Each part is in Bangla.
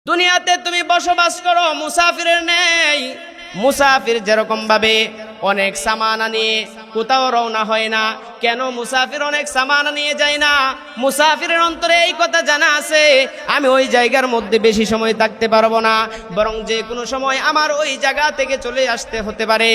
দুনিয়াতে তুমি বসবাস করো মুসাফিরের নেই। মুসাফির যেরকম ভাবে অনেক সামান নিয়ে কোথাও রওনা হয় না, কেন মুসাফির অনেক সামান নিয়ে যায় না? মুসাফিরের অন্তরে এই কথা জানা আছে, আমি ওই জায়গার মধ্যে বেশি সময় থাকতে পারবো না, বরং যে কোনো সময় আমার ওই জায়গা থেকে চলে আসতে হতে পারে।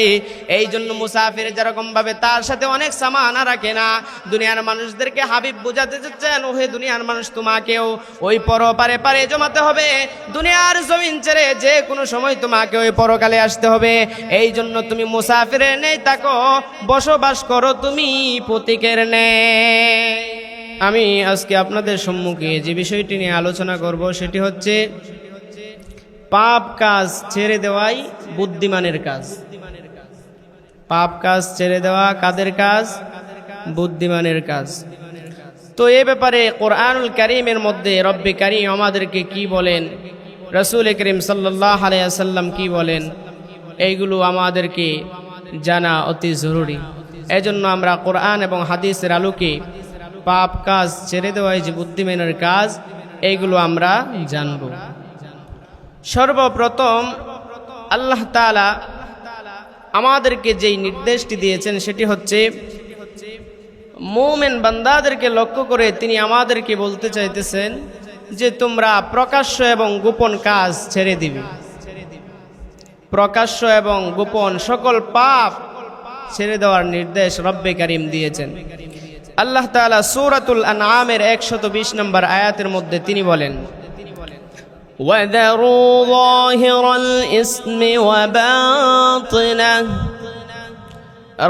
এই জন্য মুসাফির যেরকম ভাবে তার সাথে অনেক সামান রাখে না। দুনিয়ার মানুষদেরকে হাবিব বুঝাতে চাচ্ছেন, ওহে দুনিয়ার মানুষ, তোমাকেও ওই পরপারে পারে জমাতে হবে। দুনিয়ার জমিন ছেড়ে যে কোনো সময় তোমাকে ওই পরকালে আসতে হবে। এই জন্য তুমি মুসাফিরের নেই থাকো, বসবাস করো তুমি প্রতীকের নেই। আমি আজকে আপনাদের সম্মুখে যে বিষয়টি নিয়ে আলোচনা করব সেটি হচ্ছে পাপ কাজ ছেড়ে দেওয়াই বুদ্ধিমানের কাজ। পাপ কাজ ছেড়ে দেওয়া কাদের কাজ? বুদ্ধিমানের কাজ। তো এ ব্যাপারে কোরআনুল কারীমের মধ্যে রব্বে কারীম আমাদেরকে কি বলেন, রাসূল করিম সাল্লাল্লাহু আলাইহি ওয়াসাল্লাম কি বলেন, এইগুলো আমাদেরকে জানা অতি জরুরি। এজন্য আমরা কোরআন এবং হাদিসের আলোকে পাপ কাজ ছেড়ে দেওয়াই যে বুদ্ধিমানের কাজ, এইগুলো আমরা জানব। সর্বপ্রথম আল্লাহ তাআলা আমাদেরকে যেই নির্দেশটি দিয়েছেন সেটি হচ্ছে মুমিন বান্দাদেরকে লক্ষ্য করে তিনি আমাদেরকে বলতে চাইতেছেন যে তোমরা প্রকাশ্য এবং গোপন কাজ ছেড়ে দিবে। প্রকাশ্য এবং গোপন সকল পাপ ছেড়ে দেওয়ার নির্দেশ রব্বে কারীম দিয়েছেন। আল্লাহ তাআলা সূরাতুল আনআমের 120 নম্বর আয়াতের মধ্যে তিনি বলেন, ওয়াযারু যাহিরাল ইসমি ওয়া বাতিনাহ।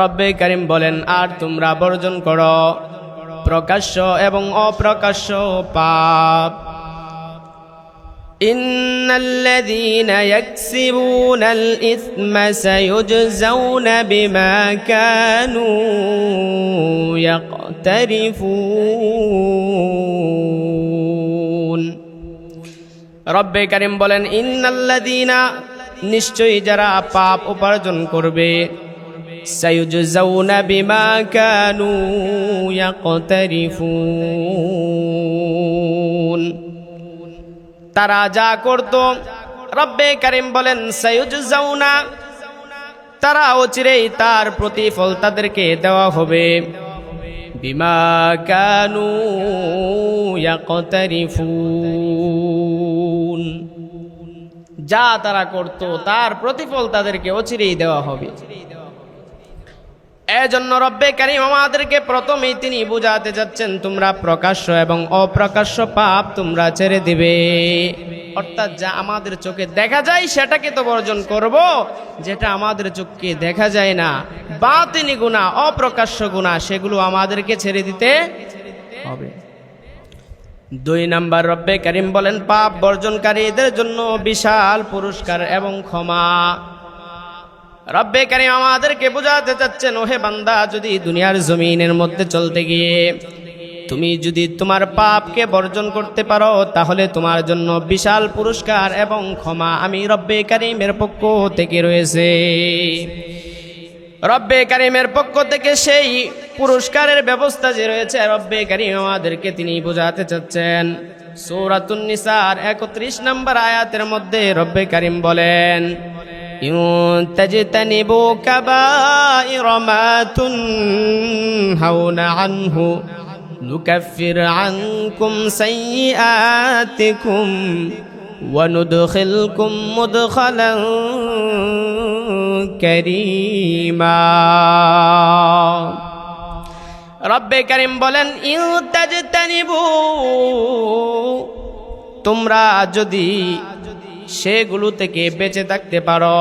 রব্বে কারীম বলেন, আর তোমরা বর্জন করো প্রকাশ্য এবং অপ্রকাশ্য পাপ। ইন্নাল্লাযীনা ইয়াকসিবুনাল ইসমা সায়ুজজাউনা বিমা কানু ইয়াকতারিফুন। রব্বে কারীম বলেন, ইন্নাল্লাযীনা, নিশ্চয়ই যারা পাপ উপার্জন করবে, সায়ুজজাউনা বিমা কানু ইয়াকতারিফুন, তারা যা করত, রব্বে কারীম বলেন সায়ুজজাউনা, তারা অচিরেই তার প্রতিফল তাদেরকে দেওয়া হবে। বিমা কানু ইয়াকতারিফুন, যা তারা করত তার প্রতিফল তাদেরকে অচিরেই দেওয়া হবে। এজন্য রব্বে কারীম আমাদেরকে প্রথমেই তিনি বুঝাতে যাচ্ছেন তোমরা প্রকাশ্য এবং অপ্রকাশ্য পাপ তোমরা ছেড়ে দিবে। অর্থাৎ যা আমাদের চোখে দেখা যায় সেটাকে তো বর্জন করব, যেটা আমাদের চোখকে দেখা যায় না, বাতিনি গুনাহ, অপ্রকাশ্য গুনাহ, সেগুলো আমাদেরকে ছেড়ে দিতে হবে। 2 নাম্বার, রব্বে কারীম বলেন পাপ বর্জনকারীদের জন্য বিশাল পুরস্কার এবং ক্ষমা। রব্বে কারীম আমাদেরকে বোঝাতে চাচ্ছেন, ওহে বান্দা, যদি দুনিয়ার জমিনের মধ্যে চলতে গিয়ে তুমি যদি তোমার পাপকে বর্জন করতে পারো, তাহলে তোমার জন্য বিশাল পুরস্কার এবং ক্ষমা আমি রব্বে কারীমের পক্ষ থেকে রয়েছে। রব্বে কারীমের পক্ষ থেকে সেই পুরস্কারের ব্যবস্থা যে রয়েছে, রব্বে কারীম আমাদেরকে তিনি বোঝাতে চাচ্ছেন। সূরাতুন নিসার 31 নম্বর আয়াতের মধ্যে রব্বে কারীম বলেন, তাজতানিবু কাবাইরা মা তুনহাউনা আনহু নুকাফির আনকুম সাইয়্যাতিকুম ওয়া নুদখিলকুম মুদখালান কারীমা। রব্বে কারীম বলেন, তাজতানিবু, তোমরা যদি সেগুলো থেকে বেঁচে থাকতে পারো,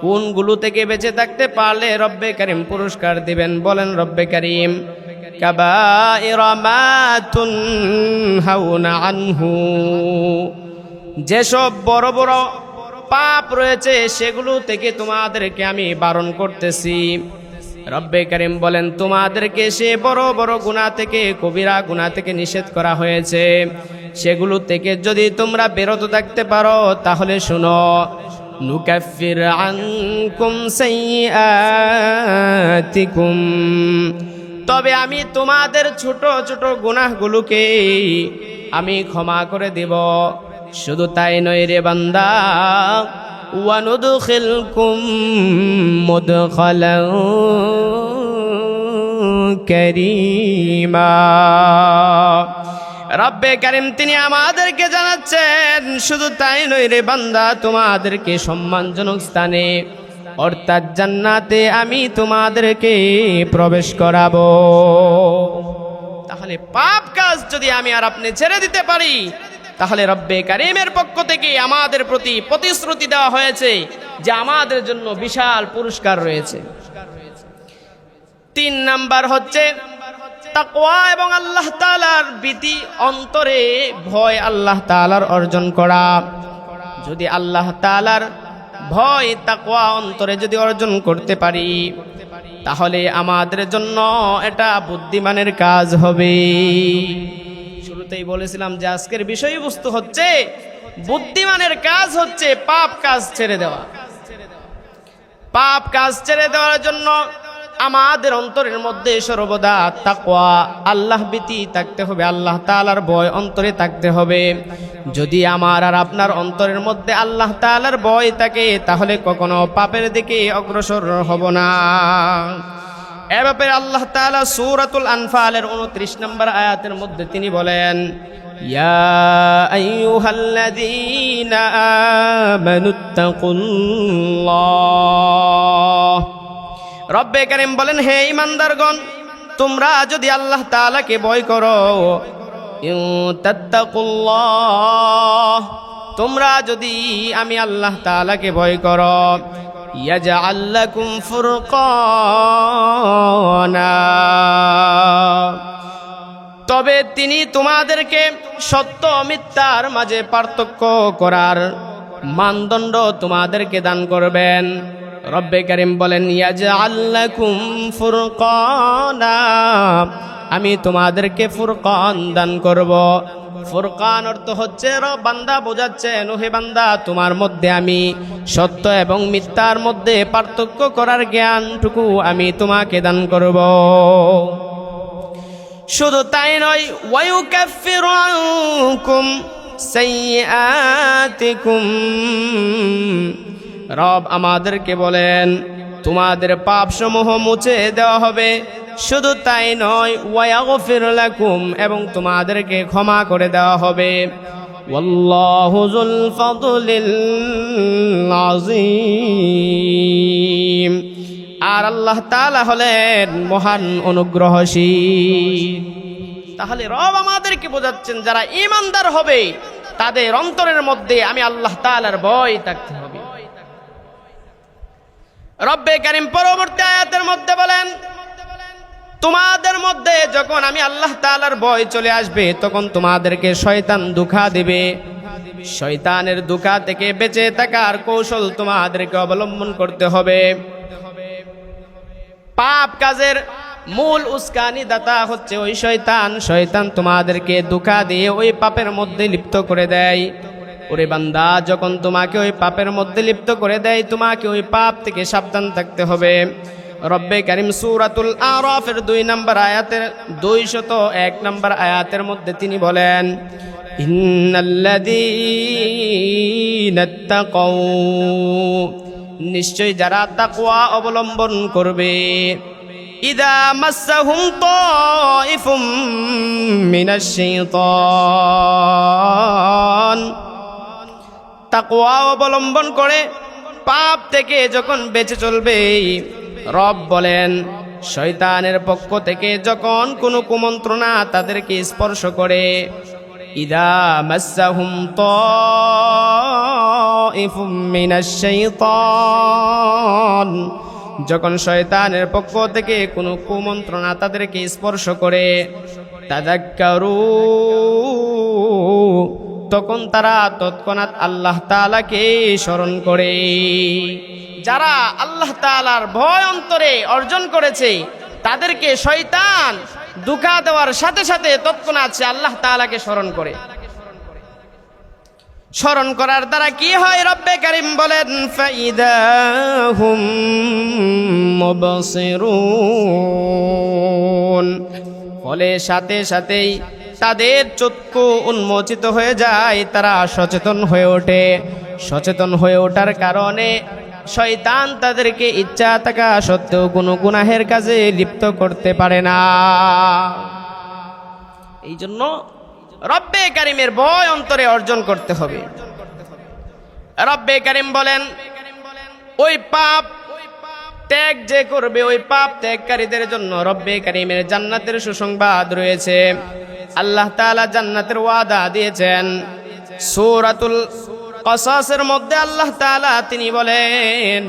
কোনগুলো থেকে বেঁচে থাকতে পারলে রব্বে কারীম পুরস্কার দিবেন? বলেন রব্বে কারীম, কাবাইরা মা তুনহাউনা আনহু, যেসব বড় বড় পাপ রয়েছে সেগুলো থেকে তোমাদেরকে আমি বারণ করতেছি। রব্বে কারীম বলেন, তোমাদেরকে সে বড় বড় গুনাহ থেকে, কবিরা গুনাহ থেকে নিষেধ করা হয়েছে, সেগুলো থেকে যদি তোমরা বিরত থাকতে পারো তাহলে শোনো, নুকাফির আনকুম সাইয়্যাতিকুম, তবে আমি তোমাদের ছোট ছোট গুনাহগুলোকে আমি ক্ষমা করে দেব। শুধু তাই নয় রে বান্দা, ওয়ানুদখিলকুম মুদখালান কারীমা। রব্বে কারীম তিনি আমাদেরকে জানাচ্ছেন, শুধু তাই নয় রে বান্দা, তোমাদেরকে সম্মানজনক স্থানে অর্থাৎ জান্নাতে আমি তোমাদেরকে প্রবেশ করাবো। তাহলে পাপ কাজ যদি আমি আর আপনি ছেড়ে দিতে পারি, তাহলে রব্বে কারীমের পক্ষ থেকে আমাদের প্রতি প্রতিশ্রুতি দেওয়া হয়েছে যে আমাদের জন্য বিশাল পুরস্কার রয়েছে। 3 নাম্বার হচ্ছে তাকওয়া এবং আল্লাহ তাআলার ভীতি, অন্তরে ভয় আল্লাহ তাআলার অর্জন করা। যদি আল্লাহ তাআলার ভয় তাকওয়া অন্তরে যদি অর্জন করতে পারি, তাহলে আমাদের জন্য এটা বুদ্ধিমানের কাজ হবে। শুরুতেই বলেছিলাম যে আজকের বিষয়বস্তু হচ্ছে বুদ্ধিমানের কাজ হচ্ছে পাপ কাজ ছেড়ে দেওয়া। পাপ কাজ ছেড়ে দেওয়ার জন্য আমাদের অন্তরের মধ্যে সর্বদা তাকওয়া, আল্লাহ ভীতি থাকতে হবে, আল্লাহ তাআলার ভয় অন্তরে থাকতে হবে। যদি আমার আর আপনার অন্তরের মধ্যে আল্লাহ তাআলার ভয় থাকে, তাহলে কখনো পাপের দিকে অগ্রসর হব না। এ ব্যাপারে আল্লাহ তাআলা সূরাতুল আনফালের 29 নম্বর আয়াতের মধ্যে তিনি বলেন, ইয়া আইয়ুহাল্লাযীনা আমানুত্তাকুল্লাহ। রব্বে কারীম বলেন, হে ঈমানদারগণ, তোমরা যদি আল্লাহ তাআলাকে ভয় করো, তাত্তাকুল্লাহ, তোমরা যদি আমি আল্লাহ তাআলাকে ভয় করো, ইয়াজআল লাকুম ফুরকানা, তবে তিনি তোমাদেরকে সত্য মিথ্যার মাঝে পার্থক্য করার মানদণ্ড তোমাদেরকে দান করবেন। রব্বে কারীম বলেন, ইয়াজআল লাকুম ফুরকানা, আমি তোমাদেরকে ফুরকান দান করব। ফুরকান অর্থ হচ্ছে, বান্দা বোঝাচ্ছেন, ওহে বান্দা, তোমার মধ্যে আমি সত্য এবং মিথ্যার মধ্যে পার্থক্য করার জ্ঞানটুকু আমি তোমাকে দান করব। শুধু তাই নয়, ওয়ায়ুকাফিরু আনকুম সাইয়্যাতিকুম, রব আমাদেরকে বলেন তোমাদের পাপসমূহ মুছে দেওয়া হবে। শুধু তাই নয়, ওয়ায়াগফির লাকুম, এবং তোমাদেরকে ক্ষমা করে দেওয়া হবে। ওয়াল্লাহু যুল ফাদলিল আযীম, আর আল্লাহ তাআলা হলেন মহান অনুগ্রহশীল। তাহলে রব আমাদেরকে বোঝাচ্ছেন, যারা ঈমানদার হবে তাদের অন্তরের মধ্যে আমি আল্লাহ তাআলার ভয় থাকতে হবে। রব্বে কারীম পরবর্তী আয়াতের মধ্যে বলেন, তোমাদের মধ্যে যখন আমি আল্লাহ তাআলার ভয় চলে আসবে, তখন তোমাদেরকে শয়তান ধোঁকা দেবে। শয়তানের ধোঁকা থেকে বেঁচে থাকার কৌশল তোমাদেরকে অবলম্বন করতে হবে। পাপ কাজের মূল উস্কানি দাতা হচ্ছে ওই শয়তান। শয়তান তোমাদেরকে ধোঁকা দিয়ে ওই পাপের মধ্যে লিপ্ত করে দেয়। ওরে বান্দা, যখন তোমাকে ওই পাপের মধ্যে লিপ্ত করে দেয়, তোমাকে ওই পাপ থেকে সাবধান থাকতে হবে। রব্বে কারীম সূরাতুল আরাফের 2 নম্বর আয়াতের 201 নম্বর আয়াতের মধ্যে তিনি বলেন, ইন্নাল্লাযীনা তাকাউ, নিশ্চয় যারা তাকওয়া অবলম্বন করবে, ইযা মাসসাহুম তাইফুম মিনাশ শাইতান, তাকওয়া অবলম্বন করে পাপ থেকে যখন বেঁচে চলবে, রব বলেন শয়তানের পক্ষ থেকে যখন কোনো কুমন্ত্রণা তাদেরকে স্পর্শ করে, ইযা মাসসাহুম তাইফুম মিনাশ শাইতান, যখন শয়তানের পক্ষ থেকে কোনো কুমন্ত্রণা তাদেরকে স্পর্শ করে, তাযাক্কারু, তখন তারা তৎক্ষণাৎ আল্লাহ তাআলাকে স্মরণ করে। যারা আল্লাহ তাআলার ভয় অন্তরে অর্জন করেছে, তাদেরকে শয়তান ধোঁকা দেওয়ার সাথে সাথে তৎক্ষণাৎ সে আল্লাহ তাআলাকে স্মরণ করে। স্মরণ করার দ্বারা কি হয়? রব্বে কারীম বলেন, ফাইদা হুম মুবসিরুন, ফলে সাথে সাথেই তাদের চক্ষু উন্মোচিত হয়ে যায়, তারা সচেতন হয়ে ওঠে। সচেতন হয়ে ওঠার কারণে শয়তান তাদেরকে ইচ্ছা থাকা সত্ত্বেও কোনো গুনাহের কাজে লিপ্ত করতে পারে না। এই জন্য রব্বে কারিমের ভয় অন্তরে অর্জন করতে হবে। রব্বে কারিম বলেন, ওই পাপ ত্যাগ যে করবে, ওই পাপ ত্যাগকারীদের জন্য রব্বে কারিমের জান্নাতের সুসংবাদ রয়েছে। আল্লাহ তাআলা জান্নাতের ওয়াদা দিয়েছেন। সূরাতুল কসাসের মধ্যে আল্লাহ তাআলা তিনি বলেন,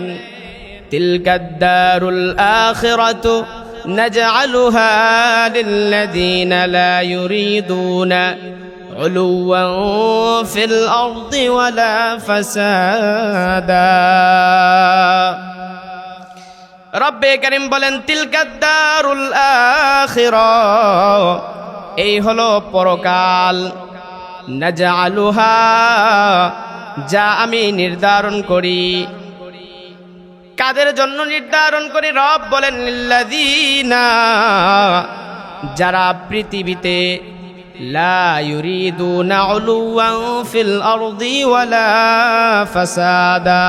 তিলকাদ দারুল আখিরাতু নাজআলুহা লিল্লাযীনা লা ইউরিদুনা উলুওয়ান ফিল আরদি ওয়ালা ফাসাদা। রব্বে কারীম বলেন, তিলকাদ দারুল আখিরা, এই হলো পরকাল। নাজআলুহা, যা আমি নির্ধারণ করি। কাদের জন্য নির্ধারণ করি? রব বলেন, লিল্লাযীনা, যারা পৃথিবীতে লা ইউরিদুনা উলুওয়ান ফিল আরদি ওয়ালা ফাসাদা,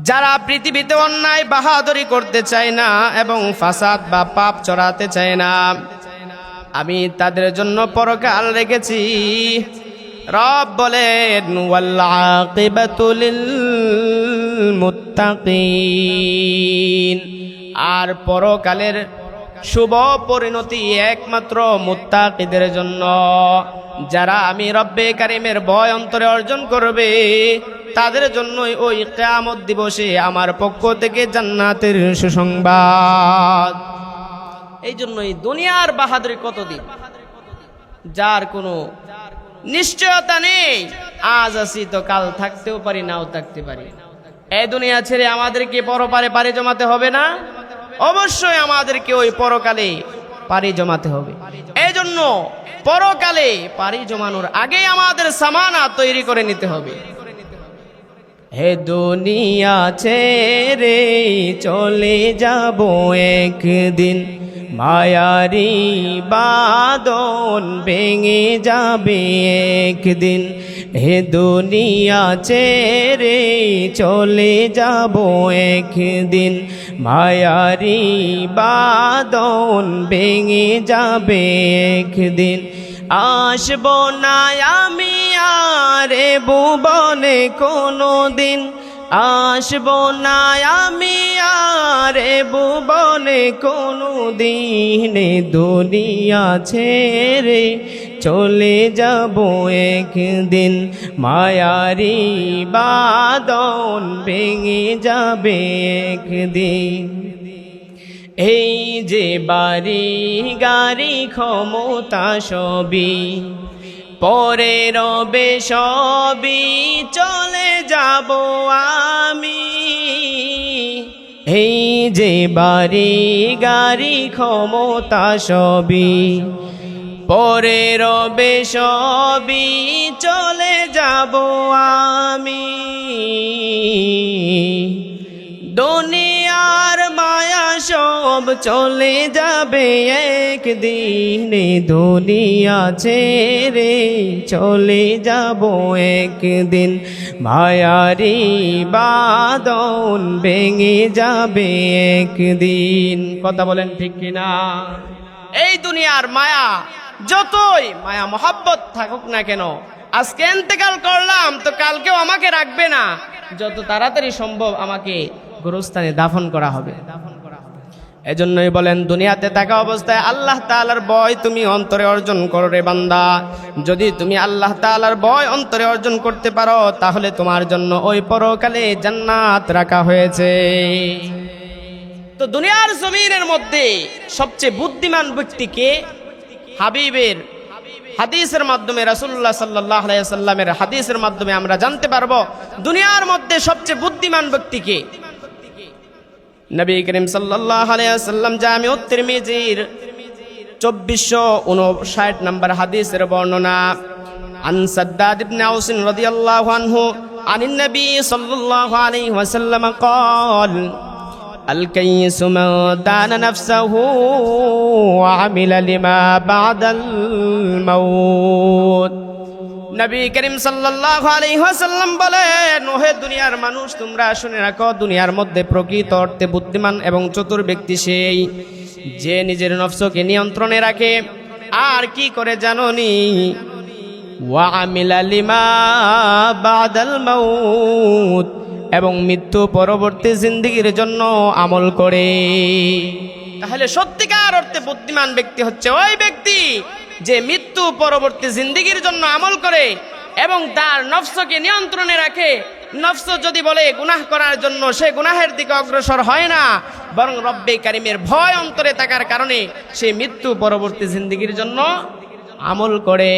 যারা পৃথিবীতে অন্যায় বাহাদুরি করতে চায় না এবং ফাসাদ বা পাপ চড়াতে চায় না, আমি তাদের জন্য পরকাল রেখেছি। রব বলেন, ওয়াল আকিবাতু লিল মুত্তাকিন, আর পরকালের শুভ পরিণতি একমাত্র মুত্তাকিদের জন্য। যারা আমি রব্বে কারিমের ভয় অন্তরে অর্জন করবে, তাদের জন্যই ওই কিয়ামত দিবসে আমার পক্ষ থেকে জান্নাতের সুসংবাদ। এই জন্যই দুনিয়ার বাহাদুরি কতদিন, যার কোনো নিশ্চয়তা নেই। আজ আছি তো কাল থাকতেও পারি, নাও থাকতে পারি। এই দুনিয়া ছেড়ে আমাদেরকে পরপারে পাড়ি জমাতে হবে না? অবশ্যই আমাদেরকে ওই পরকালে পাড়ি জমাতে হবে। এই জন্য পরকালে পাড়ি জমানোর আগে আমাদের সামানা তৈরি করে নিতে হবে। হে দুনিয়া ছেড়ে চলে যাব একদিন, মায়ারি বাঁধন ভেঙে যাবে একদিন। হে দুনিয়া ছেড়ে চলে যাব একদিন, মায়ারি বাঁধন ভেঙে যাবে একদিন। আসব না আমি আর ভুবনে কোনো দিন, আসব না আমি আর ভুবনে কোনো দিন। দুনিয়া ছেড়ে চলে যাব একদিন, মায়ারি বাঁধন ভেঙে যাবে একদিন। এই যে বাড়ি গাড়ি ক্ষমতা সবই পরে রবে সবই, চলে যাব আমি। এই যে বাড়ি গাড়ি ক্ষমতা সবই পরে রবে সবই, চলে যাব আমি। দুনিয়ার মায়া সব চলে যাবে একদিন, দুনিয়া ছেড়ে চলে যাব একদিন, মায়ারি বাঁধন ভেঙে যাবে একদিন। কথা বলেন ঠিক কিনা? এই দুনিয়ার মায়া, যতই মায়া মোহাব্বত থাকুক না কেন, আজকে ইন্তেকাল করলাম তো কালকেও আমাকে রাখবে না। যত তাড়াতাড়ি সম্ভব আমাকে গোরস্থানে দাফন করা হবে। এজন্যই বলেন, দুনিয়াতে থাকা অবস্থায় আল্লাহ তাআলার ভয় তুমি অন্তরে অর্জন করো রে বান্দা। যদি তুমি আল্লাহ তাআলার ভয় অন্তরে অর্জন করতে পারো, তাহলে তোমার জন্য ওই পরকালে জান্নাত রাখা হয়েছে। তো দুনিয়ার জমিনের মধ্যে সবচেয়ে বুদ্ধিমান ব্যক্তিকে হাবিবের হাদিসের মাধ্যমে, রাসূলুল্লাহ সাল্লাল্লাহু আলাইহি ওয়াসাল্লামের হাদিসের মাধ্যমে আমরা জানতে পারবো দুনিয়ার মধ্যে সবচেয়ে বুদ্ধিমান ব্যক্তিকে। নবী করিম সাল্লাল্লাহু আলাইহি ওয়াসাল্লাম জামিউত তিরমিজির 2459 নম্বর হাদিসের বর্ণনা, আন সাদ্দাদ ইবনে আউস রাদিয়াল্লাহু আনহু আনিন নবী সাল্লাল্লাহু আলাইহি ওয়াসাল্লাম قال আল কাইয়িসু মান দানা নাফসাহু ওয়া আমিলা লিমা বাদাল মাউত। নবী করিম সাল্লাল্লাহু আলাইহি ওয়াসাল্লাম বলেন, ওহে দুনিয়ার মানুষ, তোমরা শুনে রাখো, দুনিয়ার মধ্যে প্রকৃত অর্থে বুদ্ধিমান এবং চতুর ব্যক্তি সেই যে নিজের নফসকে নিয়ন্ত্রণে রাখে। আর কি করে জানোনি? ওয়া আমিলা লিমা বাদাল মাউত, এবং মৃত্যু পরবর্তী জিন্দেগির জন্য আমল করে। তাহলে সত্যিকার অর্থে বুদ্ধিমান ব্যক্তি হচ্ছে ওই ব্যক্তি যে মৃত্যু পরবর্তী জিন্দেগির জন্য আমল করে এবং তার নফসকে নিয়ন্ত্রণে রাখে। নফস যদি বলে গুনাহ করার জন্য, সে গুনাহের দিকে অগ্রসর হয় না, বরং রব্বে কারিমের ভয় অন্তরে থাকার কারণে সে মৃত্যু পরবর্তী জিন্দেগির জন্য আমল করে।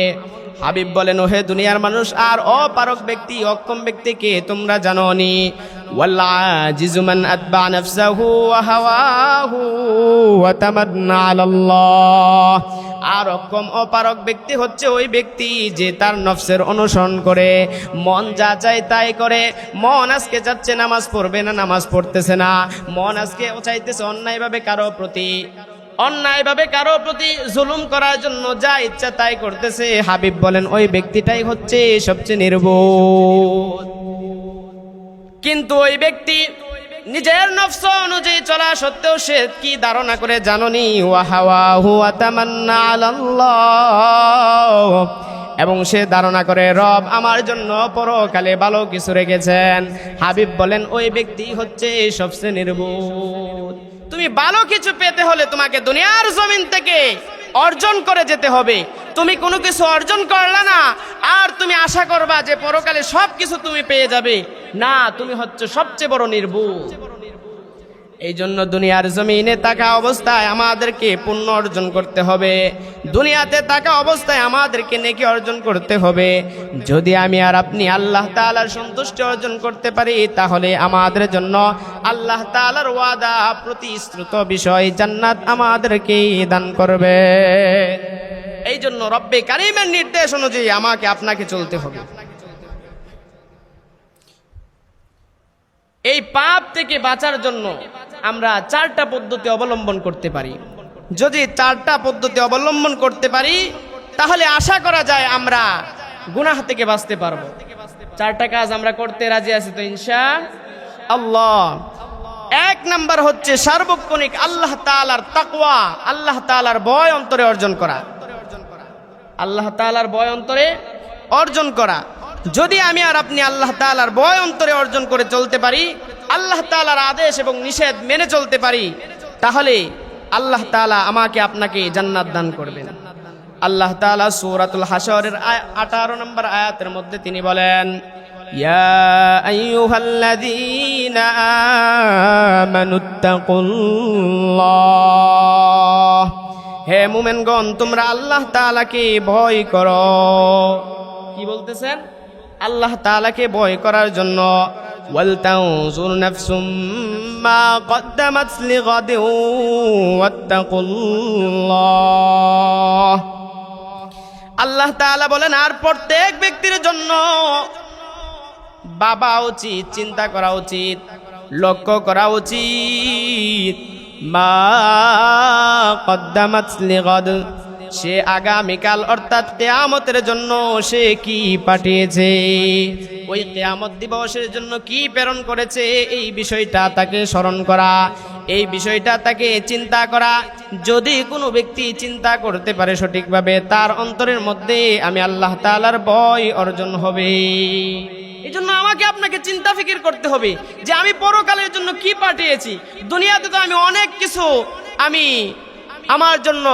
হাবিব বলেন, ওহে দুনিয়ার মানুষ, আর অপারক ব্যক্তি, অক্ষম ব্যক্তিকে তোমরা জানোনি? ওয়াল্লাজিজু মান আতবা নাফসাহু ওয়া হাওয়াহু ওয়া তামান্না আলাল্লাহ। আর অক্ষম অপারক ব্যক্তি হচ্ছে ওই ব্যক্তি যে তার নফসের অনুসরণ করে, মন যা চায় তাই করে। মন আজকে যাচ্ছে নামাজ পড়বে না, নামাজ পড়তেছে না। মন আজকে চাইতেছে অন্যায়ভাবে কারো প্রতি জুলুম করার জন্য যা ইচ্ছা তাই করতেছে। হাবিব বলেন, ওই ব্যক্তিটাই হচ্ছে সবচেয়ে নির্বোধ। কিন্তু ওই ব্যক্তি নিজের নফস অনুযায়ী চলা সত্ত্বেও সে কি ধারণা করে জানোনি? ওয়া হাওয়াহু ওয়া তামান্না আলাল্লাহ, এবং সে ধারণা করে রব আমার জন্য পরকালে ভালো কিছু রেখেছেন। হাবিব বলেন, ওই ব্যক্তি হচ্ছে সবচেয়ে নির্বোধ। তুমি ভালো কিছু পেতে হলে তোমাকে দুনিয়ার জমিন থেকে অর্জন করে যেতে হবে। তুমি কোনো কিছু অর্জন করলা না আর তুমি আশা করবা যে পরকালে সব কিছু তুমি পেয়ে যাবে, না, তুমি হচ্ছে সবচেয়ে বড় নির্বোধ। এই জন্য দুনিয়ার জমিনে থাকা অবস্থায় আমাদেরকে পুণ্য অর্জন করতে হবে, দুনিয়াতে থাকা অবস্থায় আমাদেরকে নেকি অর্জন করতে হবে। যদি আমি আর আপনি আল্লাহ তাআলার সন্তুষ্টি অর্জন করতে পারি, তাহলে আমাদের জন্য আল্লাহ তাআলার ওয়াদা প্রতিশ্রুত বিষয় জান্নাত আমাদেরকে দান করবে। এই জন্য রব্বে কারীমের নির্দেশ অনুযায়ী আমাকে আপনাকে চলতে হবে। এই পাপ থেকে বাঁচার জন্য আমরা 4টা পদ্ধতি অবলম্বন করতে পারি। যদি 4টা পদ্ধতি অবলম্বন করতে পারি, তাহলে আশা করা যায় আমরা গুনাহ থেকে বাঁচতে পারবো। 4টা কাজ আমরা করতে রাজি আছি তো ইনশাআল্লাহ। 1 নাম্বার হচ্ছে সার্বক্ষণিক আল্লাহ তাআলার তাকওয়া, আল্লাহ তাআলার ভয় অন্তরে অর্জন করা। আল্লাহ তাআলার ভয় অন্তরে অর্জন করা। যদি আমি আর আপনি আল্লাহ তাআলার ভয় অন্তরে অর্জন করে চলতে পারি, আল্লাহ তাআলার আদেশ এবং নিষেধ মেনে চলতে পারি, তাহলে আল্লাহ তাআলা আমাকে আপনাকে জান্নাত দান করবেন। আল্লাহ তাআলা সূরাতুল হাশরের 18 নম্বর আয়াতের মধ্যে তিনি বলেন, ইয়া আইয়ুহাল্লাযীনা আমানুত্তাকুল্লাহ, হে মুমিনগণ তোমরা আল্লাহ তাআলাকে ভয় করো। কি বলতেছেন? আল্লাহ তাআলাকে ভয় করার জন্য। ওয়াল তানজুর নাফসুম মা কদ্দামাত লিগাদিন ওয়াত্তাকুল্লাহ। আল্লাহ তাআলা বলেন, আর প্রত্যেক ব্যক্তির জন্য ভাবা উচিত, চিন্তা করা উচিত, লক্ষ্য করা উচিত, মা কদ্দামাত লিগাদ, সে আগামীকাল অর্থাৎ কিয়ামতের জন্য সে কি পাঠিয়েছে, ওই কিয়ামত দিবসের জন্য কি প্রেরণ করেছে, এই বিষয়টা তাকে স্মরণ করা, এই বিষয়টা তাকে চিন্তা করা। যদি কোনো ব্যক্তি চিন্তা করতে পারে সঠিকভাবে, তার অন্তরের মধ্যে আমি আল্লাহ তাআলার ভয় অর্জন হবে। এই জন্য আমাকে আপনাকে চিন্তা ফিকির করতে হবে যে আমি পরকালের জন্য কি পাঠিয়েছি। দুনিয়াতে তো আমি অনেক কিছু আমার জন্য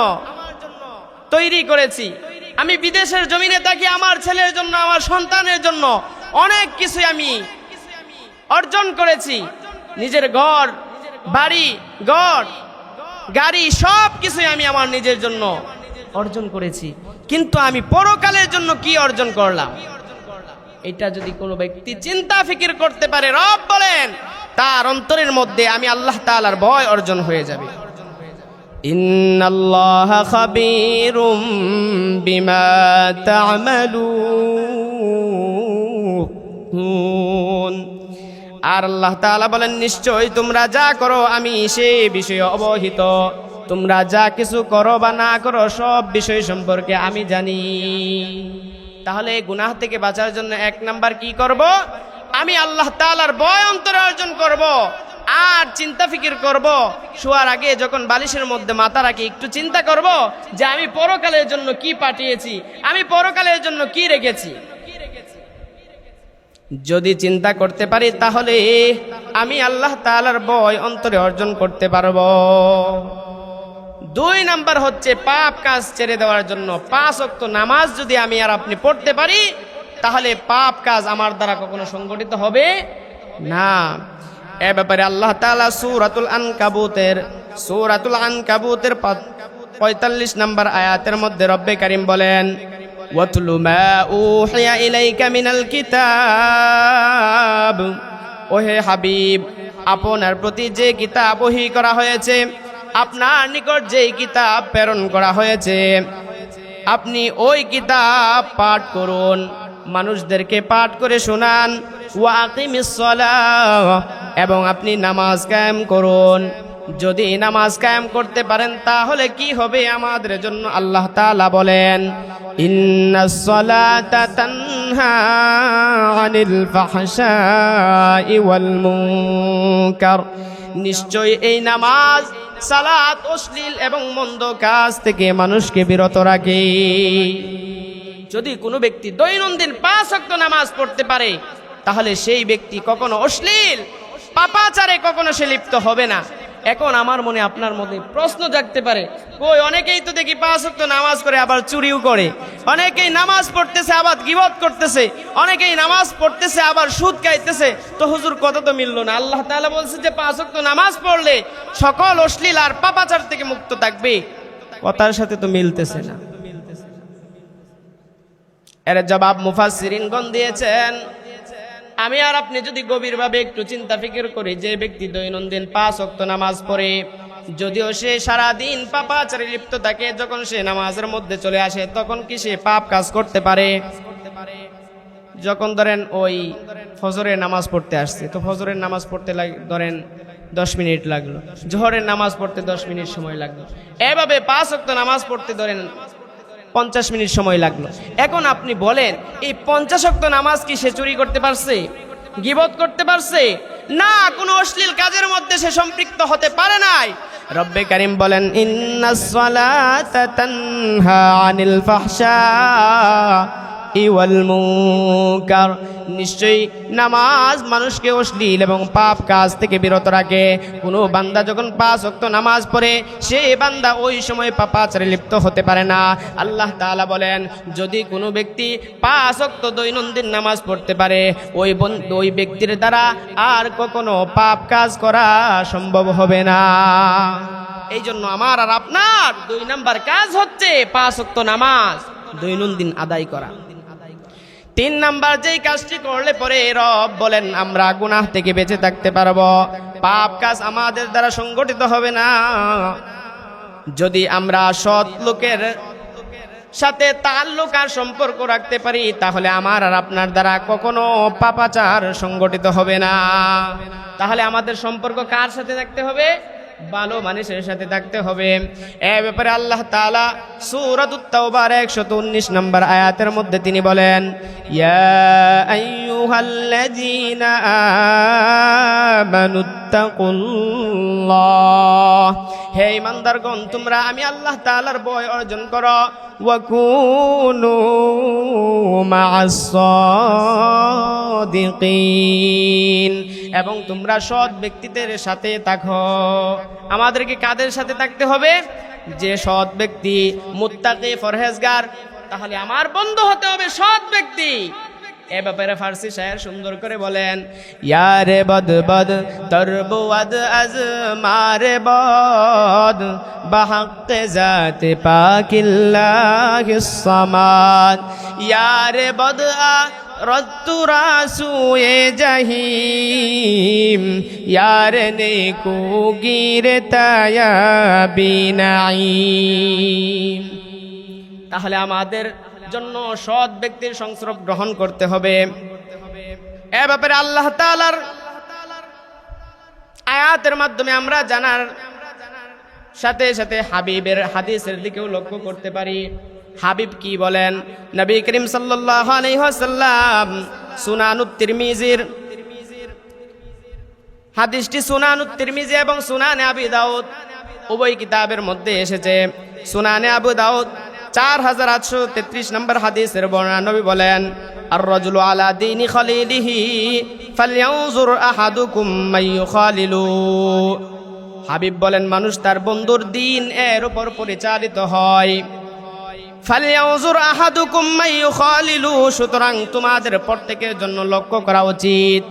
তৈরি করেছি। আমি বিদেশের জমিনে থাকি, আমার ছেলের জন্য, আমার সন্তানের জন্য অনেক কিছু আমি অর্জন করেছি। নিজের ঘর বাড়ি, গাড়ি সব কিছুই আমি আমার নিজের জন্য অর্জন করেছি, কিন্তু আমি পরকালের জন্য কি অর্জন করলাম, এটা যদি কোনো ব্যক্তি চিন্তা ফিকির করতে পারে, রব বলেন তার অন্তরের মধ্যে আমি আল্লাহ তাআলার ভয় অর্জন হয়ে যাবে। ইন্নাল্লাহা খাবীরুম বিমা তা'মালুন। আর আল্লাহ তাআলা বলেন, নিশ্চয় তোমরা যা করো আমি সে বিষয়ে অবহিত। তোমরা যা কিছু করো বা না করো সব বিষয় সম্পর্কে আমি জানি। তাহলে গুনাহ থেকে বাঁচার জন্য 1 নাম্বার কি করব? আমি আল্লাহ তাআলার ভয় অন্তরে অর্জন করব। আর চিন্তা ফিকির করব, শোয়ার আগে যখন বালিশের মধ্যে মাথা রাখি একটু চিন্তা করব যে আমি পরকালের জন্য কি পাঠিয়েছি, আমি পরকালের জন্য কি রেখেছি। যদি চিন্তা করতে পারি তাহলে আমি আল্লাহ তাআলার ভয় অন্তরে অর্জন করতে পারবো। 2 নাম্বার হচ্ছে পাপ কাজ ছেড়ে দেওয়ার জন্য 5 ওয়াক্ত নামাজ যদি আমি আর আপনি পড়তে পারি তাহলে পাপ কাজ আমার দ্বারা কখনো সংগঠিত হবে না। এ ব্যাপারে আল্লাহ তাআলা সূরাতুল আনকাবুতের 45 নম্বর আয়াতের মধ্যে রব্বে কারীম বলেন, ওয়াতলু মা উহিয়া ইলাইকা মিনাল কিতাব, ওহে হাবিব আপনার প্রতি যে কিতাব ওহী করা হয়েছে, আপনার নিকট যে কিতাব প্রেরণ করা হয়েছে আপনি ওই কিতাব পাঠ করুন, মানুষদেরকে পাঠ করে শোনান। ওয়া আকিমিস সালাহ, এবং আপনি নামাজ কায়েম করুন। যদি নামাজ কায়েম করতে পারেন তাহলে কি হবে আমাদের জন্য? আল্লাহ তাআলা বলেন, ইন্নাস সালাতা তানহা আনিল ফাহশাই ওয়াল মুনকার, নিশ্চয় এই নামাজ সালাত অশ্লীল এবং মন্দ কাজ থেকে মানুষকে বিরত রাখে। যদি কোনো ব্যক্তি দৈনন্দিন 5 ওয়াক্ত নামাজ পড়তে পারে তাহলে সেই ব্যক্তি কখনো অশ্লীল পাপাচারে কখনো সে লিপ্ত হবে না। এখন আমার মনে আপনার মধ্যে প্রশ্ন জাগতে পারে, কই অনেকেই তো দেখি 5 ওয়াক্ত নামাজ করে আবার চুরিও করে, অনেকেই নামাজ পড়তেছে আবার গীবত করতেছে, অনেকেই নামাজ পড়তেছে আবার সুদ খাইতেছে, তো হুজুর কথা তো মিললো না। আল্লাহ তাআলা বলছে যে 5 ওয়াক্ত নামাজ পড়লে সকল অশ্লীল আর পাপাচার থেকে মুক্ত থাকবে, কথার সাথে তো মিলতেছে না। এর জবাব মুফাসসিরিনগণ দিয়েছেন, আমি আর আপনি যদি গভীরভাবে একটু চিন্তা ফিকির করি, যে ব্যক্তি দৈনন্দিন 5 ওয়াক্ত নামাজ পড়ে, যদিও সে সারাদিন পাপাচারে লিপ্ত থাকে, যখন সে নামাজের মধ্যে চলে আসে তখন কি সে পাপ কাজ করতে পারে? যখন ধরেন ওই ফজরের নামাজ পড়তে আসছে, তো ফজরের নামাজ পড়তে ধরেন 10 মিনিট লাগলো, জোহরের নামাজ পড়তে 10 মিনিট সময় লাগলো, এভাবে 5 ওয়াক্ত নামাজ পড়তে ধরেন 50 মিনিট সময় লাগলো। এখন আপনি বলেন এই 50 ওয়াক্ত নামাজ কি সে চুরি করতে পারছে, গীবত করতে পারছে? না, কোনো অশ্লীল কাজের মধ্যে সে সম্পৃক্ত হতে পারে নাই। রব্বে কারীম বলেন, ইন্নাস সালাতা তানহা আনিল ফাহশাই ওয়াল মুনকার, নিশ্চয়ই নামাজ মানুষকে অশ্লীল এবং পাপ কাজ থেকে বিরত রাখে। কোনো বান্দা যখন 5 ওয়াক্ত নামাজ পড়ে সে বান্দা ওই সময় পাপাচারে লিপ্ত হতে পারে না। আল্লাহ তাআলা বলেন, যদি কোনো ব্যক্তি 5 ওয়াক্ত দৈনন্দিন নামাজ পড়তে পারে ওই ব্যক্তির দ্বারা আর কখনো পাপ কাজ করা সম্ভব হবে না। এই জন্য আমার আর আপনার 2 নাম্বার কাজ হচ্ছে 5 ওয়াক্ত নামাজ দৈনন্দিন আদায় করা। 3 নাম্বার যেই কাজটি করলে পরে রব বলেন আমরা গুনাহ থেকে বেঁচে থাকতে পারবো, পাপ কাজ আমাদের দ্বারা সংগঠিত হবে না, যদি আমরা সৎ লোকের সাথে তাল্লুক আর সম্পর্ক রাখতে পারি তাহলে আমার আর আপনার দ্বারা কখনো পাপাচার সংগঠিত হবে না। তাহলে আমাদের সম্পর্ক কার সাথে থাকতে হবে? ভালো মানুষের সাথে থাকতে হবে। এ ব্যাপারে আল্লাহ তাআলা সূরাতুত তাওবার 119 নম্বর আয়াতের মধ্যে তিনি বলেন, ইয়া আইয়ুহাল্লাযীনা আমানুত্তাকুল্লাহ, হে ঈমানদারগণ তোমরা আমি আল্লাহ তাআলার ভয় অর্জন করো, ওয়া কুনু মা'আস সাদিকিন, এবং তোমরা সৎ ব্যক্তিদের সাথে থাকো। আমাদেরকে কাদের সাথে থাকতে হবে? যে সৎ ব্যক্তি, মুত্তাকি, পরহেজগার, তাহলে আমার বন্ধু হতে হবে সৎ ব্যক্তি। এ ব্যাপারে ফার্সি শায়ের সুন্দর করে বলেন, ইয়ারে বদ বদ তরবুয়াদ আজ মারে বদ বাহাক্কে জাতে পাকিল্লাহিস সামাদ, ইয়ারে বদ আ রত্তুরা সুয়ে জাহিম, ইয়ার নেকু গিরে তায়া বিনাইম। তাহলে আমাদের জন্য সৎ ব্যক্তির সংস্রব গ্রহণ করতে হবে। এ ব্যাপারে আল্লাহ তাআলার আয়াতের মাধ্যমে আমরা জানার সাথে সাথে হাবিবের হাদিসের দিকেও লক্ষ্য করতে পারি। হাবিব কি বলেন? নবী করিম সাল্লাল্লাহু আলাইহি ওয়াসাল্লাম সুনানুত তিরমিজির হাদিসটি সুনানুত তিরমিজি এবং সুনানে আবি দাউদ উভয় কিতাবের মধ্যে এসেছে। সুনানে আবু দাউদ 4833 নম্বর হাদিসের বর্ণনা নবী বলেন, আর রাজুলু আলা দীনি খালিলিহি ফালইয়ানজুর আহাদুকুম মাইয়ুখালিলু। হাবিব বলেন, মানুষ তার বন্ধুর দিন এর উপর পরিচালিত হয়। ফালইয়ানজুর আহাদুকুম মাইয়ুখালিলু, সুতরাং তোমাদের প্রত্যেকের জন্য লক্ষ্য করা উচিত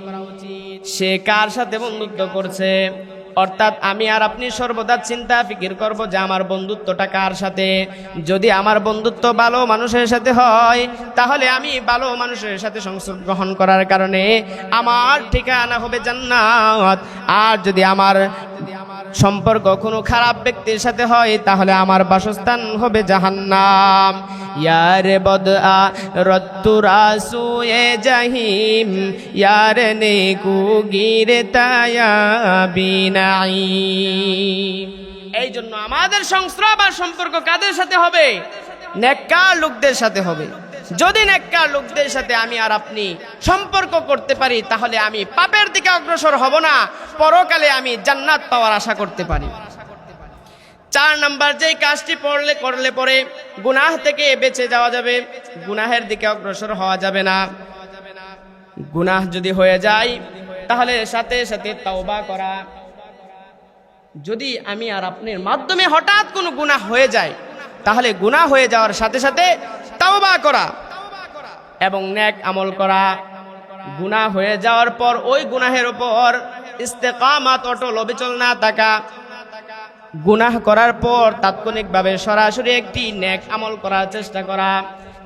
সে কার সাথে বন্ধুত্ব করছে। অর্থাৎ আমি আর আপনি সর্বদা চিন্তা ফিকির করব যে আমার বন্ধুত্বটা কার সাথে। যদি আমার বন্ধুত্ব ভালো মানুষের সাথে হয় তাহলে আমি ভালো মানুষের সাথে সংসর্গ গ্রহণ করার কারণে আমার ঠিকানা হবে জান্নাত। আর যদি আমার সম্পর্ক কোনো খারাপ ব্যক্তির সাথে হয় তাহলে আমার বাসস্থান হবে জাহান্নাম। ইয়ারে বদআ রত্তুরাসু এ জাহিম ইয়ারে নেকু গিরে তায়া বিনাই। এই জন্য আমাদের সংস্রব আর সম্পর্ক কাদের সাথে হবে? নেককার লোকদের সাথে হবে। যদি নেককার লোকদের সাথে আমি আর আপনি সম্পর্ক করতে পারি তাহলে আমি পাপের দিকে অগ্রসর হব না, পরকালে আমি জান্নাত পাওয়ার আশা করতে পারি। 4 নাম্বার যেই কাজটি করলে পরে গুনাহ থেকে বেঁচে যাওয়া যাবে, গুনাহের দিকে অগ্রসর হওয়া যাবে না। গুনাহ যদি হয়ে যায় তাহলে সাথে সাথে তাওবা করা। যদি আমি আর আপনার মাধ্যমে হঠাৎ কোনো গুনাহ হয়ে যায় তাহলে গুনাহ হয়ে যাওয়ার সাথে সাথে তাওবা করা এবং নেক আমল করা। গুনাহ হয়ে যাওয়ার পর ওই গুনাহের উপর ইস্তেকামাত, অটল অবিচল না থাকা। গুনাহ করার পর তাৎক্ষণিকভাবে সরাসরি একটি নেক আমল করার চেষ্টা করা।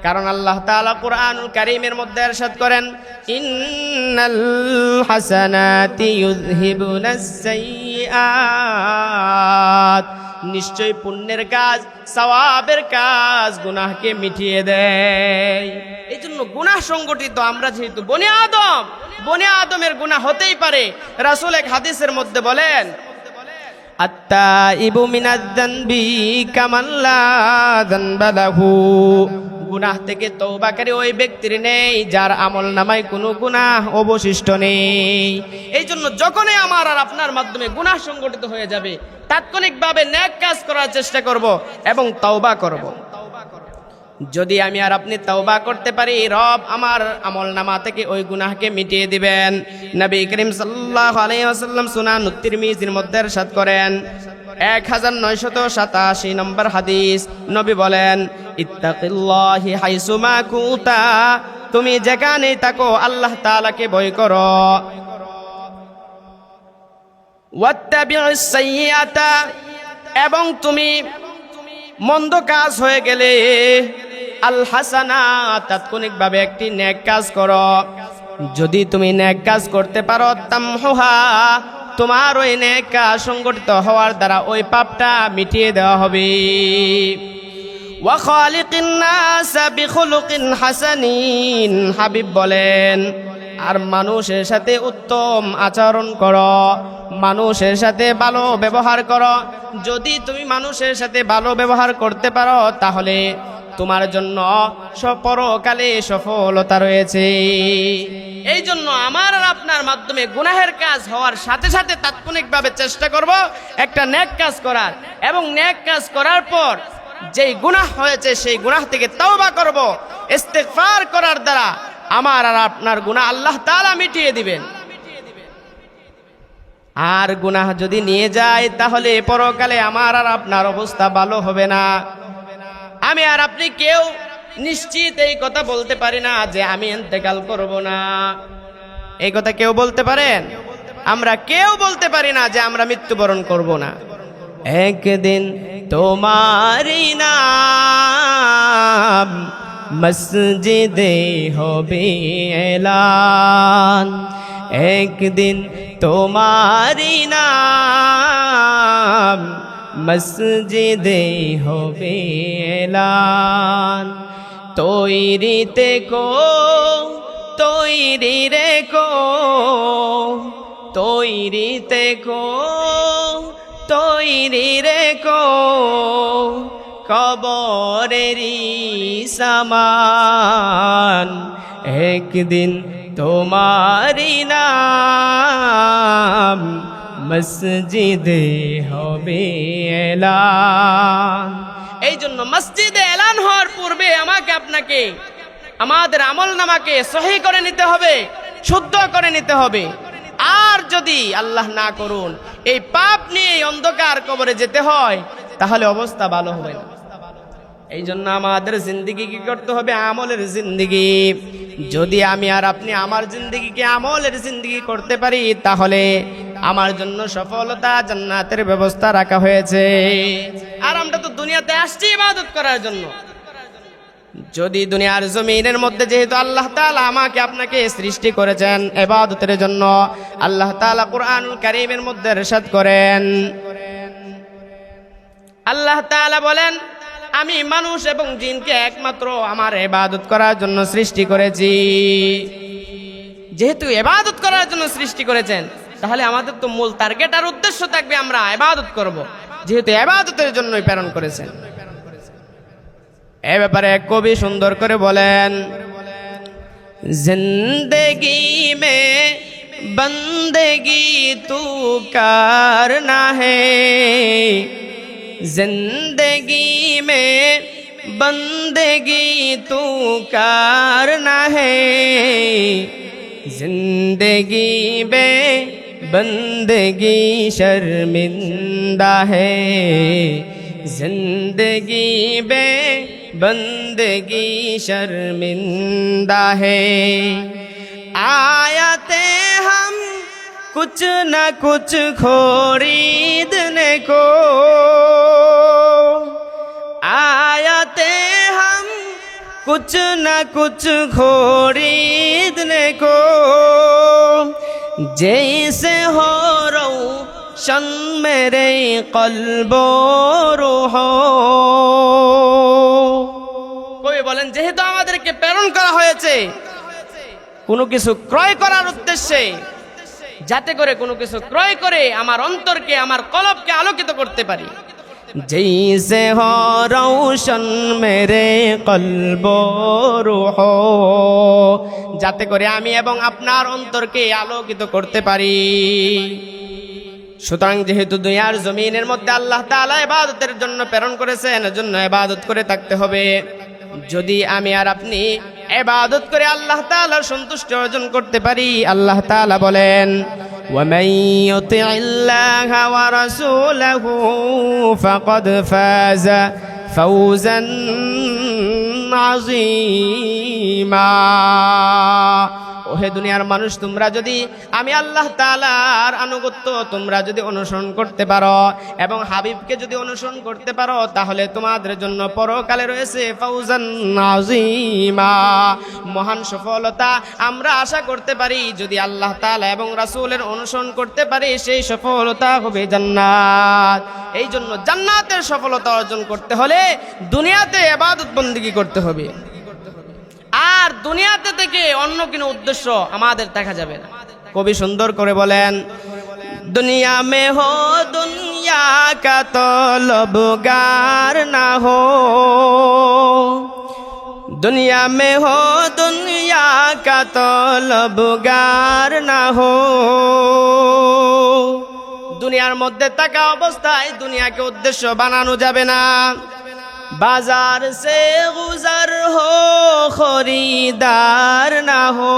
কারণ আল্লাহ তাআলা কুরআনুল কারীমের মধ্যে ইরশাদ করেন, ইন্নাল হাসানাতি ইউযহিবুনাস সাইয়্যাত, নিশ্চয় পুণ্যের কাজ, সওয়াবের কাজ গুনাহকে মিটিয়ে দেয়। এই জন্য গুনাহ সংগঠিত আমরা যেহেতু বনি আদমের গুনাহ হতেই পারে। রাসূল এক হাদিসের মধ্যে বলেন, আত্তাইবু মিনাজ যানবি কামান লা যানবা লাহু, গুনাহ থেকে তওবাকারী ওই ব্যক্তির নেই যার আমল নামায় কোনো গুনাহ অবশিষ্ট নেই। এই জন্য যখনই আমার আর আপনার মাধ্যমে গুনাহ সংগঠিত হয়ে যাবে তাৎক্ষণিকভাবে নেক কাজ করার চেষ্টা করব এবং তওবা করব। যদি আমি আর আপনি তওবা করতে পারি, রব আমার আমল নামা থেকে ওই গুনাহকে মিটিয়ে দিবেন। নবী করিম সাল্লাল্লাহু আলাইহি ওয়াসাল্লাম সুনানুত তিরমিজির মধ্যে ইরশাদ করেন, 1987 নম্বর হাদিস, নবী বলেন, ইত্তাকিল্লাহি হাইসুমা কুতা, তুমি যেখানেই থাকো আল্লাহ তাআলাকে ভয় করো। ওয়াত্তাবিউস সাইয়্যাতা, এবং তুমি মন্দ কাজ হয়ে গেলে আল হাসানা, তাৎক্ষণিকভাবে একটি নেক কাজ করো। যদি তুমি নেক কাজ করতে পারো, তামহুহা, তোমার ওই নেক কাজ সংগঠিত হওয়ার দ্বারা ওই পাপটা মিটিয়ে দেওয়া হবে। ওয়া খালিকিন নাস বিখুলুকিন হাসানিন, হাবিব বলেন, আর মানুষের সাথে উত্তম আচরণ করো, মানুষের সাথে ভালো ব্যবহার করো। যদি তুমি মানুষের সাথে ভালো ব্যবহার করতে পারো তাহলে তোমার জন্য পরকালে সফলতা রয়েছে। এই জন্য আমার আর আপনার মাধ্যমে গুনাহের কাজ হওয়ার সাথে সাথে তাৎক্ষণিকভাবে চেষ্টা করব একটা নেক কাজ করার, এবং নেক কাজ করার পর যেই গুনাহ হয়েছে সেই গুনাহ থেকে তওবা করব। ইস্তিগফার করার দ্বারা আমার আর আপনার গুনাহ আল্লাহ তাআলা মিটিয়ে দিবেন। আর গুনাহ যদি নিয়ে যায় তাহলে পরকালে আমার আর আপনার অবস্থা ভালো হবে না। আমি আর আপনি কেউ নিশ্চিত এই কথা বলতে পারি না যে আমি ইন্তেকাল করব না। এই কথা কেউ বলতে পারেন? আমরা কেউ বলতে পারি না যে আমরা মৃত্যুবরণ করব না। একদিন তোমারই নাম মসজিদে হবে এলান, একদিন তোমারই নাম মসজিদে হবে এলান। তৈরি রেখো, তৈরি তৈরি রেখো কবরেরই সামান, একদিন তোমারি নাম মসজিদে হবে এলান। এই জন্য মসজিদে এলান হওয়ার পূর্বে আমাকে আপনাকে আমাদের আমল নামাকে সহি করে নিতে হবে, শুদ্ধ করে নিতে হবে। আর যদি আল্লাহ না করুন এই পাপ নিয়ে অন্ধকার কবরে যেতে হয়, তাহলে অবস্থা ভালো হবে না। এই জন্য আমাদের জিন্দেগি কি করতে হবে? আমলের জিন্দেগি। যদি আমি আর আপনি আমার জিন্দেগিকে আমলের জিন্দেগি করতে পারি, তাহলে আমার জন্য সফলতা, জান্নাতের ব্যবস্থা রাখা হয়েছে। আর আমরা তো দুনিয়াতে আসছি ইবাদত করার জন্য। যদি দুনিয়ার জমিনের মধ্যে যেহেতু আল্লাহ তাআলা আমাকে আপনাকে সৃষ্টি করেছেন ইবাদতের জন্য, আল্লাহ তাআলা কুরআনুল কারীমের মধ্যে ইরশাদ করেন, আল্লাহ তাআলা বলেন, আমি মানুষ এবং জিনকে একমাত্র আমার ইবাদত করার জন্য সৃষ্টি করেছি। যেহেতু ইবাদত করার জন্য সৃষ্টি করেছেন, তাহলে আমাদের তো মূল টার্গেট আর উদ্দেশ্য থাকবে আমরা ইবাদত করব, যেহেতু ইবাদতের জন্যই প্রেরণ করেছেন। এ ব্যাপারে এক কবি সুন্দর করে বলেন, জিন্দেগি মে বন্দেগি তু করনা হে, जिंदगी में बंदगी तू करना है, जिंदगी में बंदगी शर्मिंदा है, जिंदगी में बंदगी शर्मिंदा है। आयते हम कुछ न कुछ खरीदने को, आयते हम कुछ न कुछ खरीदने को, जैसे हो रोशन मेरे कल्बो रूहो। কবি বলেন, যেহেতু আমাদেরকে প্রেরণ করা হয়েছে কোনো কিছু ক্রয় করার উদ্দেশ্যে, যাতে করে কোনো কিছু ক্রয় করে আমার অন্তরকে, আমার কলবকে আলোকিত করতে পারি। जैसे हो रोशन मेरे कल्बो रूहो, যাতে করে আমি এবং আপনার অন্তরকে আলোকিত করতে পারি। সুতরাং যেহেতু দুনিয়ার জমিনের মধ্যে আল্লাহ তাআলা ইবাদতের জন্য প্রেরণ করেছেন, এজন্য ইবাদত করে থাকতে হবে। যদি আমি আর আপনি ইবাদত করে আল্লাহ তাআলার সন্তুষ্টি অর্জন করতে পারি, আল্লাহ তাআলা বলেন, ومن يطع الله ورسوله فقد فاز فوزا عظيما। ওহে দুনিয়ার মানুষ, তোমরা যদি আমি আল্লাহ তাআলার আনুগত্য তোমরা যদি অনুসরণ করতে পারো এবং হাবিবকে যদি অনুসরণ করতে পারো, তাহলে তোমাদের জন্য পরকালে রয়েছে ফাউজান আযীমা, মহান সফলতা আমরা আশা করতে পারি। যদি আল্লাহ তাআলা এবং রাসূলের অনুসরণ করতে পারি, সেই সফলতা হবে জান্নাত। এই জন্য জান্নাতের সফলতা অর্জন করতে হলে দুনিয়াতে ইবাদত বন্দেগী করতে হবে। আর দুনিয়াতে থেকে অন্য কোনো উদ্দেশ্য আমাদের দেখা যাবে না। কবি সুন্দর করে বলেন, দুনিয়া মে হো দুনিয়া কা তলবগার না হো, দুনিয়া মে হো দুনিয়া কা তলবগার না হো। দুনিয়ার মধ্যে থাকা অবস্থায় দুনিয়াকে উদ্দেশ্য বানানো যাবে না। बाजार से गुजर हो खरीदार ना हो,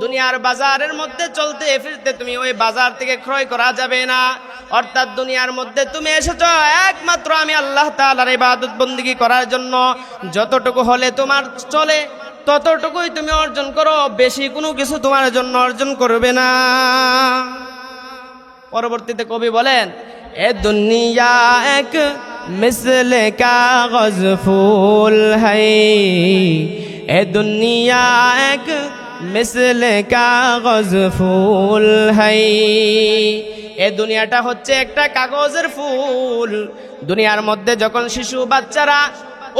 দুনিয়ার বাজারের মধ্যে চলতে ফিরতে তুমি ওই বাজার থেকে ক্রয় করা যাবে না। অর্থাৎ দুনিয়ার মধ্যে তুমি এসেছো একমাত্র আমি আল্লাহ তাআলার ইবাদত বন্দেগী করার জন্য। যতটুকু হলে তোমার চলে ততটুকুই তুমি অর্জন করো, বেশি কোনো কিছু তোমার জন্য অর্জন করবে না। পরবর্তীতে কবি বলেন, এ দুনিয়া এক मिसल कागज फूल है, ए दुनिया एक मिसल कागज फूल है। এ দুনিয়াটা হচ্ছে একটা কাগজের ফুল। দুনিয়ার মধ্যে যখন শিশু বাচ্চারা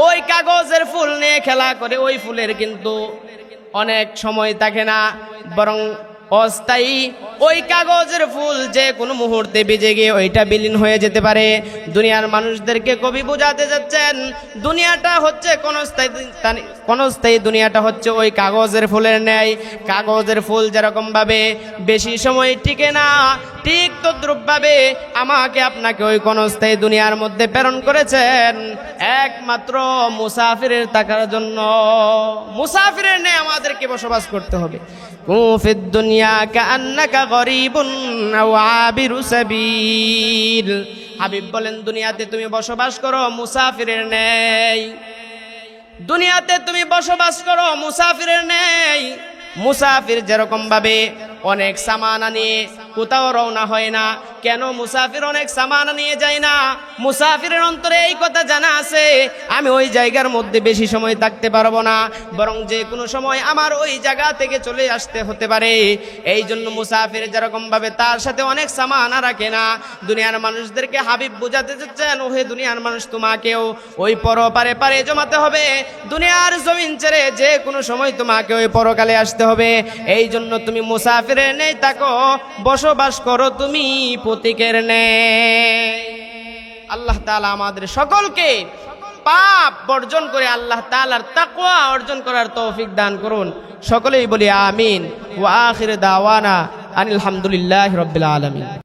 ওই কাগজের ফুল নিয়ে খেলা করে, ওই ফুলের কিন্তু অনেক সময় থাকে না, বরং অস্থায়ী। ওই কাগজের ফুল যে কোনো মুহূর্তে ভিজে গিয়ে ওইটা বিলীন হয়ে যেতে পারে। দুনিয়ার মানুষদেরকে কবি বোঝাতে যাচ্ছেন দুনিয়াটা হচ্ছে ক্ষণস্থায়ী, দুনিয়াটা হচ্ছে ওই কাগজের ফুলের ন্যায়। কাগজের ফুল যেরকম ভাবে বেশি সময় টিকে না, ঠিক তদ্রূপভাবে আমাকে আপনাকে ওই ক্ষণস্থায়ী দুনিয়ার মধ্যে প্রেরণ করেছেন একমাত্র মুসাফিরের থাকার জন্য। মুসাফিরের ন্যায় আমাদেরকে বসবাস করতে হবে। কুফিদ দুনিয়া কান্নাকা গরিবুন আও আবিরু সাবিল। হাবিব বলেন দুনিয়াতে তুমি বসবাস করো মুসাফিরের ন্যায়। দুনিয়াতে তুমি বসবাস করো মুসাফিরের ন্যায়। মুসাফির যেরকম ভাবে অনেক সামান নিয়ে কোথাও রওনা হয় না, কেন মুসাফির অনেক সামান নিয়ে যায় না? মুসাফিরের অন্তরে এই কথা জানা আছে, আমি ওই জায়গার মধ্যে বেশি সময় থাকতে পারবো না, বরং যে কোনো সময় আমার ওই জায়গা থেকে চলে আসতে হতে পারে। এই জন্য মুসাফির যেরকম ভাবে তার সাথে অনেক সামান রাখে না। দুনিয়ার মানুষদেরকে হাবিব বোঝাতে চাচ্ছেন, ওহে দুনিয়ার মানুষ, তোমাকেও ওই পরপারে পারে জমাতে হবে। দুনিয়ার জমিন ছেড়ে যে কোনো সময় তোমাকে ওই পরকালে আসতে হবে। এই জন্য তুমি মুসাফিরের নেই থাকো, বসবাস করো তুমি প্রতীকের নেই। আল্লাহ তাআলা আমাদের সকলকে পাপ বর্জন করে আল্লাহ তাআলার তাকওয়া অর্জন করার তৌফিক দান করুন। সকলেই বলি আমিন। ওয়া আখির দাওয়ানা আনিল হামদুলিল্লাহি রাব্বিল আলামিন।